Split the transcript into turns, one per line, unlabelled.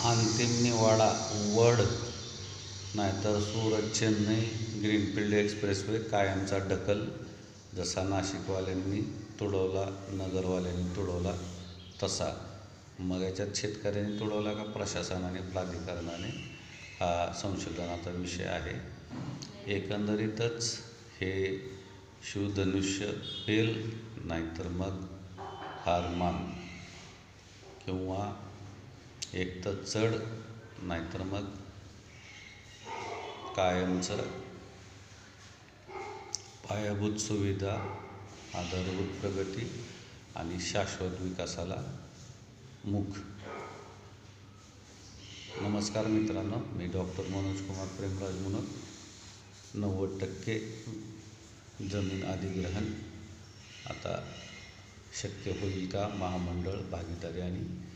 अंतिम निवाडा वड नाहीतर सुरत चेन्नई ग्रीनफील्ड एक्सप्रेसवे कायमचा ढकल. जसा नाशिकवाल्यांनी तुडवला, नगरवाल्यांनी तुडवला तसा. मग याच्यात शेतकऱ्यांनी तुडवला का प्रशासनाने, प्राधिकरणाने, हा संशोधनाचा विषय आहे. एकंदरीतच हे शिवधनुष्य पेल नाहीतर मग हारमान, किंवा एक तर चढ नाहीतर मग कायमचं पायाभूत सुविधा, आधारभूत प्रगती आणि शाश्वत विकासाला मुख. नमस्कार मित्रांनो, मी डॉक्टर मनोज कुमार प्रेमराज मुनक. 90% जमीन अधिग्रहण आता शक्य होईल का? महामंडळ भागीदारी आणि